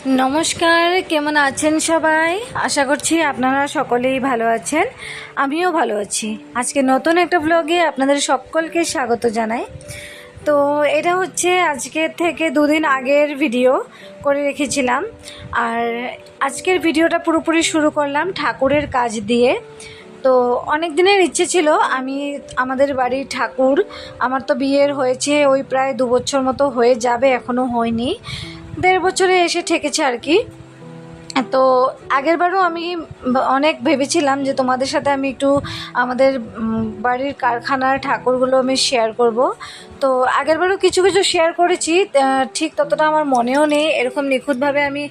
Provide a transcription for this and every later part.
নমস্কার, কেমন আছেন সবাই? আশা করছি আপনারা সকলেই ভালো আছেন। আমিও ভালো আছি। আজকে নতুন একটা ব্লগে আপনাদের সকলকে স্বাগত জানাই। তো এটা হচ্ছে আজকের থেকে দুদিন আগের ভিডিও করে রেখেছিলাম, আর আজকের ভিডিওটা পুরোপুরি শুরু করলাম ঠাকুরের কাজ দিয়ে। তো অনেক দিনের ইচ্ছে ছিল আমি আমাদের বাড়ির ঠাকুর, আমার তো বিয়ের হয়েছে ওই প্রায় 2 বছর মতো হয়ে যাবে, এখনও হয়নি, 1.5 বছরে এসে ঠেকেছে আর কি। তো আগেরবারও আমি অনেক ভেবেছিলাম যে তোমাদের সাথে আমি একটু আমাদের বাড়ির কারখানার ঠাকুরগুলো আমি শেয়ার করব। তো আগেরবারও কিছু কিছু শেয়ার করেছি, ঠিক ততটা আমার মনেও নেই, এরকম নিখুঁতভাবে আমি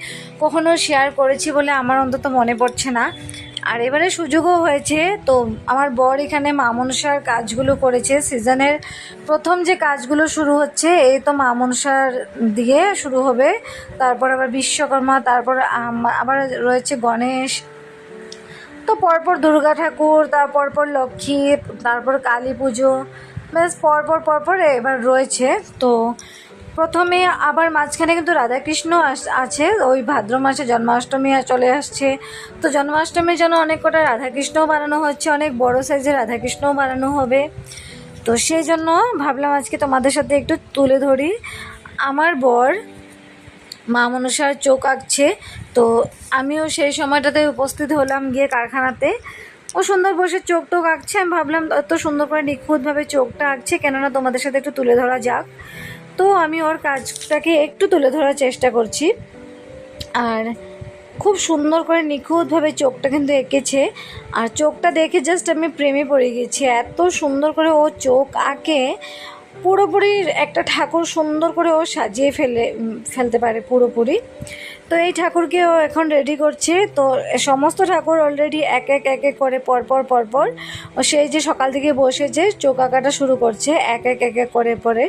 কখনো শেয়ার করেছি বলে আমার অন্তত মনে পড়ছে না। আর এবারে সুযোগও হয়েছে, তো আমার বর এখানে মা মনসার কাজগুলো করেছে। সিজনের প্রথম যে কাজগুলো শুরু হচ্ছে, এই তো মা মনসার দিয়ে শুরু হবে, তারপর আবার বিশ্বকর্মা, তারপর আবার রয়েছে গণেশ, তো পরপর দুর্গা ঠাকুর, তারপর লক্ষ্মী, তারপর কালী পুজো, ব্যাস পরপর এবার রয়েছে। তো প্রথমে আবার মাঝখানে কিন্তু রাধাকৃষ্ণ আছে, ওই ভাদ্র মাসে জন্মাষ্টমী চলে আসছে। তো জন্মাষ্টমীর জন্য অনেক কটা রাধাকৃষ্ণও বানানো হচ্ছে, অনেক বড় সাইজের রাধাকৃষ্ণও বানানো হবে। তো সেই জন্য ভাবলাম আজকে তোমাদের সাথে একটু তুলে ধরি। আমার বর মা মনসার চোখ আঁকছে, তো আমিও সেই সময়টাতে উপস্থিত হলাম গিয়ে কারখানাতে। ও সুন্দর বসে চোখ টোক আঁকছে, আমি ভাবলাম এত সুন্দর করে নিখুঁতভাবে চোখটা আঁকছে, কেননা তোমাদের সাথে একটু তুলে ধরা যাক। তো আমি ওর কাজটাকে একটু তুলে ধরার চেষ্টা করছি, আর খুব সুন্দর করে নিখুঁতভাবে চোখটা কিন্তু এঁকেছে। আর চোখটা দেখে জাস্ট আমি প্রেমে পড়ে গেছি, এত সুন্দর করে ও চোখ আঁকে, পুরোপুরি একটা ঠাকুর সুন্দর করে ও সাজিয়ে ফেলতে পারে পুরোপুরি। তো এই ঠাকুরকে ও এখন রেডি করছে। তো সমস্ত ঠাকুর অলরেডি এক এক করে পরপর ও সেই যে সকাল থেকে বসে যে চোখ আঁকাটা শুরু করছে এক এক করে পরে।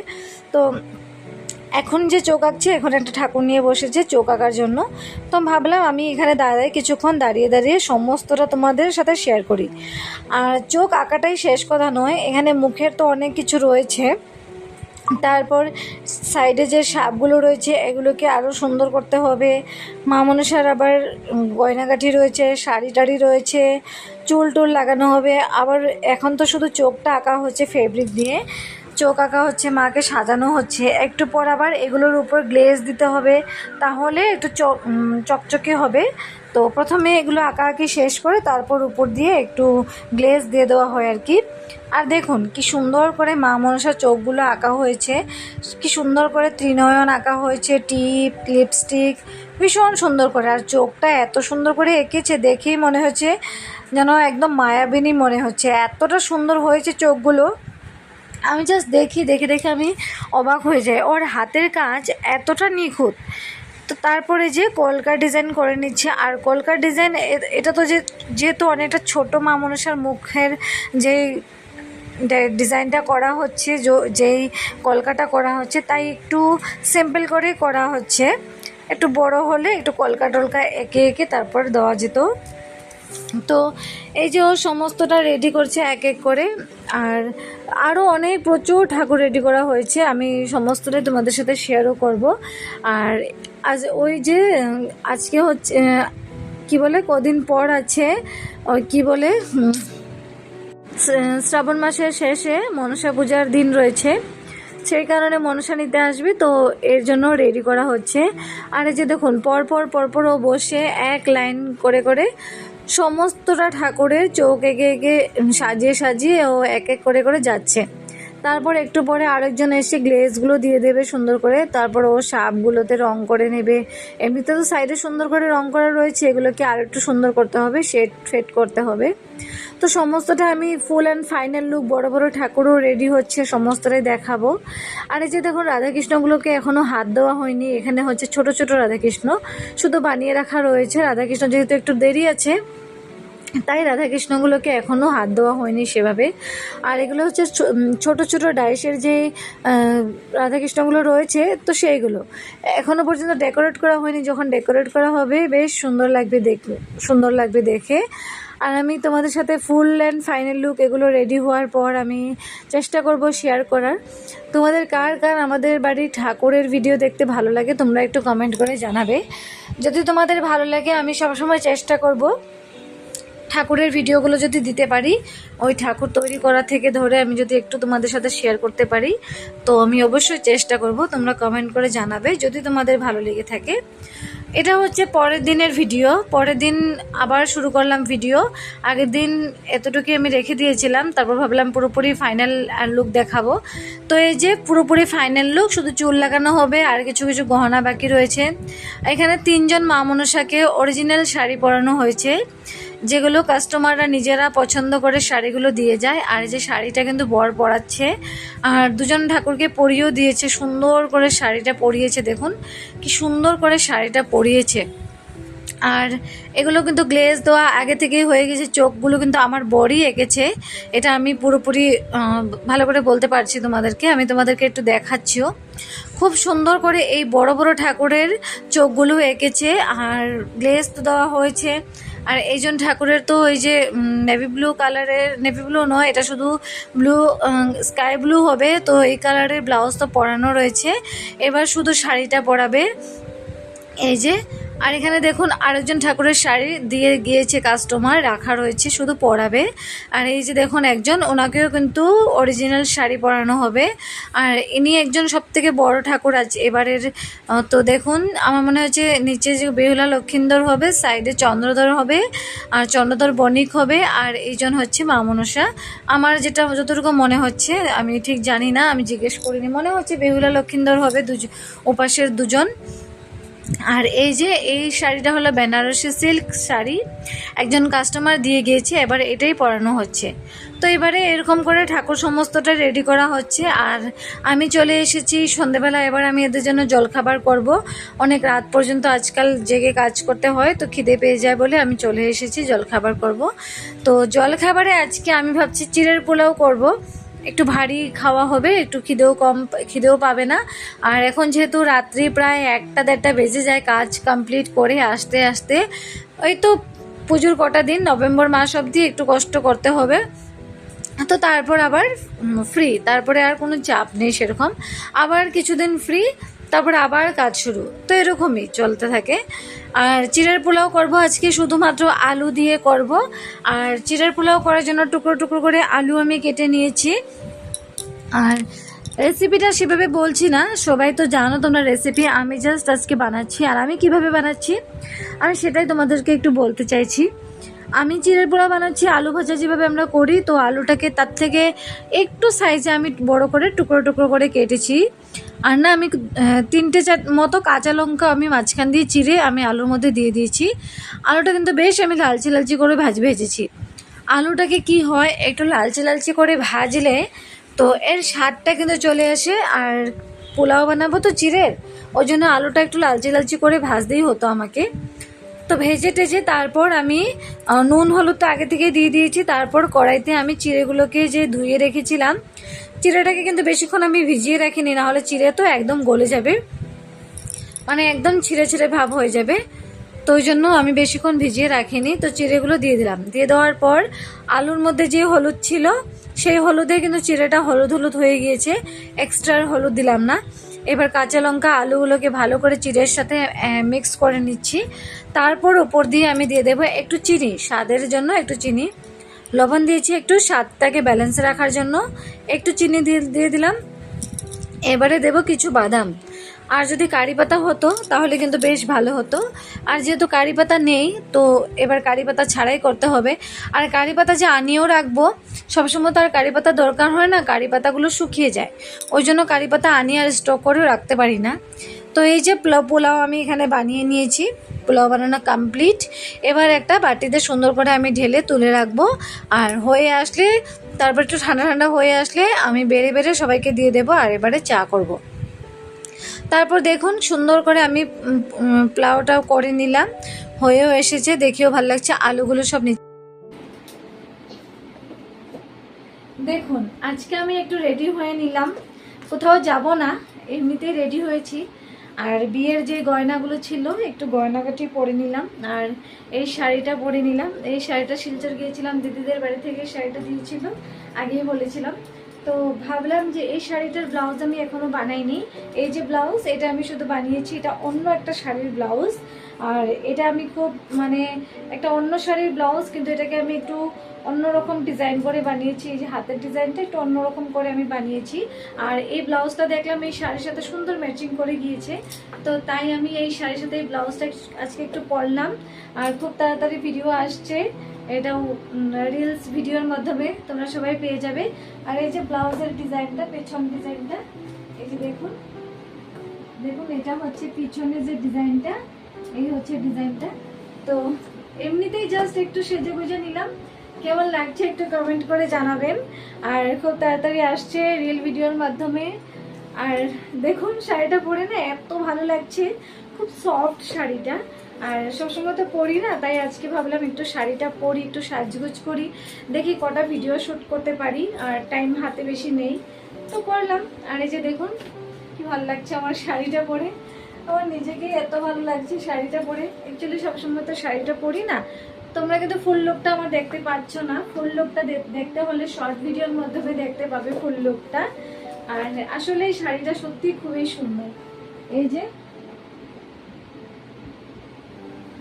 তো এখন যে চোখ আঁকছে, এখন একটা ঠাকুর নিয়ে বসেছে চোখ আঁকার জন্য। তো ভাবলাম আমি এখানে কিছুক্ষণ দাঁড়িয়ে সমস্তটা তোমাদের সাথে শেয়ার করি। আর চোখ আঁকাটাই শেষ কথা নয়, এখানে মুখের তো অনেক কিছু রয়েছে, তারপর সাইডে যে সাপগুলো রয়েছে এগুলোকে আরও সুন্দর করতে হবে। মা মনসার আবার গয়নাগাঠি রয়েছে, শাড়ি টাড়ি রয়েছে, চুল টুল লাগানো হবে। আবার এখন তো শুধু চোখটা আঁকা হচ্ছে ফেব্রিক দিয়ে, চোখ আঁকা হচ্ছে, মাকে সাজানো হচ্ছে, একটু পর আবার এগুলোর উপর গ্লেজ দিতে হবে, তাহলে একটু চকচকে হবে। তো প্রথমে এগুলো আঁকাআঁকি শেষ করে তারপর উপর দিয়ে একটু গ্লেজ দিয়ে দেওয়া হয় আর কি। আর দেখুন কি সুন্দর করে মা মনসার চোখগুলো আঁকা হয়েছে, কি সুন্দর করে ত্রিনয়ন আঁকা হয়েছে, টিপ, লিপস্টিক, ভীষণ সুন্দর করে। আর চোখটা এত সুন্দর করে এঁকেছে, দেখেই মনে হচ্ছে যেন একদম মায়াবিনী মনে হচ্ছে, এতটা সুন্দর হয়েছে চোখগুলো। আমি জাস্ট দেখে আমি অবাক হয়ে যাই, ওর হাতের কাজ এতটা নিখুঁত। তো তারপরে যে কলকার ডিজাইন করে নিচ্ছে, আর কলকার ডিজাইন এটা তো যেহেতু অনেকটা ছোটো মা মনসার মুখের যে ডিজাইনটা করা হচ্ছে, যেই কলকাটা করা হচ্ছে, তাই একটু সিম্পল করে করা হচ্ছে। একটু বড় হলে একটু কলকা টলকা এঁকে তারপর দেওয়া যেত। তো এই যে ও সমস্তটা রেডি করছে এক এক করে। আর আরও অনেক প্রচুর ঠাকুর রেডি করা হয়েছে, আমি সমস্তটাই তোমাদের সাথে শেয়ারও করব। আর আজ ওই যে আজকে হচ্ছে কি বলে, কদিন পর আছে ওই কি বলে, শ্রাবণ মাসের শেষে মনসা পূজার দিন রয়েছে, সেই কারণে মনসা নিতে আসবে, তো এর জন্য রেডি করা হচ্ছে। আর এই যে দেখুন পরপর ও বসে এক লাইন করে সমস্তটা ঠাকুরের চোখ এঁকে সাজিয়ে ও এক এক করে যাচ্ছে। তারপর একটু পরে আরেকজন এসে গ্লেজগুলো দিয়ে দেবে সুন্দর করে, তারপর ও সাপগুলোতে রং করে নেবে। এমনিতে তো সাইডে সুন্দর করে রং করা রয়েছে, এগুলোকে আর একটু সুন্দর করতে হবে, ফেড করতে হবে। তো সমস্তটা আমি ফুল অ্যান্ড ফাইনাল লুক, বড় ঠাকুরও রেডি হচ্ছে, সমস্তটাই দেখাবো। আর এই যে দেখুন রাধাকৃষ্ণগুলোকে এখনও হাত দেওয়া হয়নি, এখানে হচ্ছে ছোট রাধাকৃষ্ণ শুধু বানিয়ে রাখা রয়েছে। রাধাকৃষ্ণ যেহেতু একটু দেরি আছে, তাই রাধাকৃষ্ণগুলোকে এখনও হাত দেওয়া হয়নি সেভাবে। আর এগুলো হচ্ছে ছোট ডাইসের যে রাধাকৃষ্ণগুলো রয়েছে, তো সেইগুলো এখনও পর্যন্ত ডেকোরেট করা হয়নি, যখন ডেকোরেট করা হবে বেশ সুন্দর লাগবে দেখে। আর আমি তোমাদের সাথে ফুল অ্যান্ড ফাইনাল লুক এগুলো রেডি হওয়ার পর আমি চেষ্টা করব শেয়ার করার। তোমাদের কার আমাদের বাড়ির ঠাকুরের ভিডিও দেখতে ভালো লাগে তোমরা একটু কমেন্ট করে জানাবে। যদি তোমাদের ভালো লাগে আমি সবসময় চেষ্টা করব ঠাকুরের ভিডিওগুলো যদি দিতে পারি, ওই ঠাকুর তৈরি করা থেকে ধরে আমি যদি একটু তোমাদের সাথে শেয়ার করতে পারি তো আমি অবশ্যই চেষ্টা করব। তোমরা কমেন্ট করে জানাবে যদি তোমাদের ভালো লেগে থাকে। এটা হচ্ছে পরের দিনের ভিডিও। পরের দিন আবার শুরু করলাম ভিডিও। আগের দিন এতটুকু আমি রেখে দিয়েছিলাম, তারপর ভাবলাম পুরোপুরি ফাইনাল লুক দেখাবো। তো এই যে পুরোপুরি ফাইনাল লুক, শুধু চুল লাগানো হবে আর কিছু কিছু গহনা বাকি রয়েছে। এখানে 3জন মা মনসাকে অরিজিনাল শাড়ি পরানো হয়েছে, যেগুলো কাস্টমাররা নিজেরা পছন্দ করে শাড়িগুলো দিয়ে যায়। আর যে শাড়িটা কিন্তু বর পরাচ্ছে, আর 2জন ঠাকুরকে পরিয়েও দিয়েছে, সুন্দর করে শাড়িটা পরিয়েছে। দেখুন কি সুন্দর করে শাড়িটা পরিয়েছে। আর এগুলো কিন্তু গ্লেজ দেওয়া আগে থেকেই হয়ে গেছে। চোখগুলো কিন্তু আমার বরই এঁকেছে, এটা আমি পুরোপুরি ভালো করে বলতে পারছি তোমাদেরকে। আমি তোমাদেরকে একটু দেখাচ্ছিও, খুব সুন্দর করে এই বড় বড় ঠাকুরের চোখগুলো এঁকেছে আর গ্লেজ তো দেওয়া হয়েছে। আর এইজন ঠাকুরের তো ওই যে নেভি ব্লু কালারের, নেভি ব্লু নয়, এটা শুধু ব্লু স্কাই ব্লু হবে। তো এই কালারের ব্লাউজ তো পরানো রয়েছে, এবার শুধু শাড়িটা পরাবে এই যে। আর এখানে দেখুন আরেকজন ঠাকুরের শাড়ি দিয়ে গিয়েছে কাস্টমার, রাখা রয়েছে, শুধু পরাবে। আর এই যে দেখুন একজন, ওনাকেও কিন্তু অরিজিনাল শাড়ি পরানো হবে। আর ইনি একজন সবথেকে বড় ঠাকুর আছে এবারের। তো দেখুন আমার মনে হচ্ছে নিচে যে বেহুলা লক্ষিন্দর হবে, সাইডে চন্দ্রধর হবে আর চন্দ্রধর বণিক হবে, আর এইজন হচ্ছে মা মনসা। আমার যেটা যতটুকু মনে হচ্ছে, আমি ঠিক জানি না, আমি জিজ্ঞেস করিনি, মনে হচ্ছে বেহুলা লক্ষিন্দর হবে ওপাশের 2জন। আর এই যে এই শাড়িটা হলো বেনারসি সিল্ক শাড়ি, একজন কাস্টমার দিয়ে গিয়েছে, এবার এটাই পরানো হচ্ছে। তো এবারে এরকম করে ঠাকুর সমস্তটা রেডি করা হচ্ছে। আর আমি চলে এসেছি সন্ধেবেলা, এবার আমি এদের জন্য জলখাবার করব। অনেক রাত পর্যন্ত আজকাল জেগে কাজ করতে হয়, তো খিদে পেয়ে যায় বলে আমি চলে এসেছি জলখাবার করব। তো জলখাবারে আজকে আমি ভাবছি চিড়ের পোলাও করব, একটু ভারী খাওয়া হবে, একটু খিদেও পাবে না। আর এখন যেহেতু রাত্রি প্রায় 1টা-1:30 বেজে যায় কাজ কমপ্লিট করে আসতে আসতে, ওই তো পুজোর কটা দিন, নভেম্বর মাস অবধি একটু কষ্ট করতে হবে। তো তারপর আবার ফ্রি, তারপরে আর কোনো চাপ নেই সেরকম, আবার কিছুদিন ফ্রি, তারপরে আবার কাজ শুরু। তো এরকমই চলতে থাকে। আর চিড়ের পোলাও করব আজকে, শুধুমাত্র আলু দিয়ে করব। আর চিড়ের পোলাও করার জন্য টুকরো টুকরো করে আলু আমি কেটে নিয়েছি। আর রেসিপিটা সেভাবে বলছি না, সবাই তো জানো তোমরা রেসিপি, আমি জাস্ট আজকে বানাচ্ছি। আর আমি কিভাবে বানাচ্ছি আমি সেটাই তোমাদেরকে একটু বলতে চাইছি। আমি চিড়ের পোলাও বানাচ্ছি আলু ভাজা যেভাবে আমরা করি, তো আলুটাকে তার থেকে একটু সাইজে আমি বড় করে টুকরো টুকরো করে কেটেছি। আর না আমি 3টে মতো কাঁচা লঙ্কা আমি মাঝখান দিয়ে চিড়ে আমি আলুর মধ্যে দিয়ে দিয়েছি। আলুটা কিন্তু বেশ আমি লালচে লালচে করে ভেজেছি। আলুটাকে কি হয়, একটু লালচে লালচে করে ভাজলে তো এর স্বাদটা কিন্তু চলে আসে। আর পোলাও বানাবো তো চিড়ের, ওই জন্য আলুটা একটু লালচে লালচে করে ভাজতেই হতো আমাকে। তো ভেজে টেজে তারপর আমি নুন হলুদ তো আগে থেকে দিয়ে দিয়েছি। তারপর কড়াইতে আমি চিড়েগুলোকে যে ধুয়ে রেখেছিলাম, চিড়েটাকে কিন্তু বেশিক্ষণ আমি ভিজিয়ে রাখিনি, না হলে চিড়ে তো একদম গলে যাবে, মানে একদম ছিঁড়ে ছিঁড়ে ভাব হয়ে যাবে। তো ওই জন্য আমি বেশিক্ষণ ভিজিয়ে রাখিনি। তো চিড়েগুলো দিয়ে দিলাম, দিয়ে দেওয়ার পর আলুর মধ্যে যে হলুদ ছিল সেই হলুদে কিন্তু চিড়েটা হলুদ হলুদ হয়ে গিয়েছে, এক্সট্রা হলুদ দিলাম না। এবার কাঁচা লঙ্কা আলুগুলোকে ভালো করে চিড়ের সাথে মিক্স করে নিচ্ছি। তারপর ওপর দিয়ে আমি দিয়ে দেবো একটু চিনি, স্বাদের জন্য একটু চিনি, লবণ দিয়েছি একটু স্বাদটাকে ব্যালেন্সে রাখার জন্য, একটু চিনি দিয়ে দিলাম। এবারে দেব কিছু বাদাম। আর যদি কারি পাতা হতো তাহলে কিন্তু বেশ ভালো হতো। আর যেহেতু কারি পাতা নেই, তো এবার কারি পাতা ছাড়াই করতে হবে। আর কারি পাতা যে আনিয়েও রাখবো, সবসময় তো আর কারি পাতা দরকার হয় না, কারি পাতাগুলো শুকিয়ে যায়, ওই জন্য কারি পাতা আনিয়ে আর স্টক করেও রাখতে পারি না। তো এই যে পোলাও আমি এখানে বানিয়ে নিয়েছি, পোলাও বানানো কমপ্লিট। এবার একটা বাটিতে সুন্দর করে আমি ঢেলে তুলে রাখবো। আর হয়ে আসলে, তারপর একটু ঠান্ডা ঠান্ডা হয়ে আসলে আমি বেড়ে বেড়ে সবাইকে দিয়ে দেবো। আর এবারে চা করব। তারপর দেখুন সুন্দর করে আমি পোলাওটাও করে নিলাম, হয়েও এসেছে, দেখেও ভালো লাগছে। আলুগুলো সব দেখুন আজকে আমি একটু রেডি হয়ে নিলাম, কোথাও যাব না, এমনিতেই রেডি হয়েছি। আর বিয়ের যে গয়নাগুলো ছিল একটু গয়নাগাটি পরে নিলাম। আর এই শাড়িটা পরে নিলাম, এই শাড়িটা শিলচর গিয়েছিলাম, দিদিদের বাড়ি থেকে শাড়িটা দিয়েছিল, আগেই বলেছিলাম। তো ভাবলাম যে এই শাড়িটার ব্লাউজ আমি এখনও বানাইনি। এই যে ব্লাউজ, এটা আমি শুধু বানিয়েছি, এটা অন্য একটা শাড়ির ব্লাউজ। আর এটা আমি খুব মানে একটা অন্য শাড়ির ব্লাউজ, কিন্তু এটাকে আমি একটু অন্যরকম ডিজাইন করে বানিয়েছি। এই যে হাতের ডিজাইনটা একটু অন্যরকম করে আমি বানিয়েছি। আর এই ব্লাউজটা দেখলাম এই শাড়ির সাথে সুন্দর ম্যাচিং করে গিয়েছে, তো তাই আমি এই শাড়ির সাথে এই ব্লাউজটা আজকে একটু পরলাম। আর খুব তাড়াতাড়ি ভিডিও আসছে, এটাও রিলস ভিডিওর মাধ্যমে তোমরা সবাই পেয়ে যাবে। আর এই যে ব্লাউজের ডিজাইনটা, পেছন ডিজাইনটা, এই যে দেখুন দেখুন, এটা হচ্ছে পিছনে যে ডিজাইনটা, এই হচ্ছে ডিজাইনটা। তো এমনিতেই জাস্ট একটু সেজে গুজে নিলাম, কেমন লাগছে একটু কমেন্ট করে জানাবেন। আর খুব তাড়াতাড়ি আসছে রিল ভিডিওর মাধ্যমে। আর দেখুন শাড়িটা পরে না এত ভালো লাগছে, খুব সফট শাড়িটা। আর সবসময় তো পরি না, তাই আজকে ভাবলাম একটু শাড়িটা পরি, একটু সাজগোজ করি, দেখি কটা ভিডিও শ্যুট করতে পারি। আর টাইম হাতে বেশি নেই, তো করলাম। আর এই যে দেখুন কি ভালো লাগছে আমার শাড়িটা পরে, আমার নিজেকেই এত ভালো লাগছে শাড়িটা পরে। অ্যাকচুয়ালি সবসময় তো শাড়িটা পরি না, তোমরা কিন্তু ফুল লুকটা আমার দেখতে পাচ্ছ না। ফুল লুকটা দেখতে হলে শর্ট ভিডিওর মাধ্যমে দেখতে পাবে ফুল লুকটা। আর আসলে এই শাড়িটা সত্যি খুবই সুন্দর, এই যে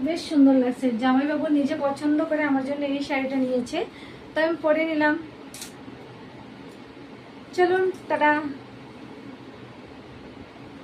বেশ সুন্দর লাগছে। জামাইবাবু নিজে পছন্দ করে আমার জন্য এই শাড়িটা নিয়েছে, তো আমি পরে নিলাম। চলুন টাটা।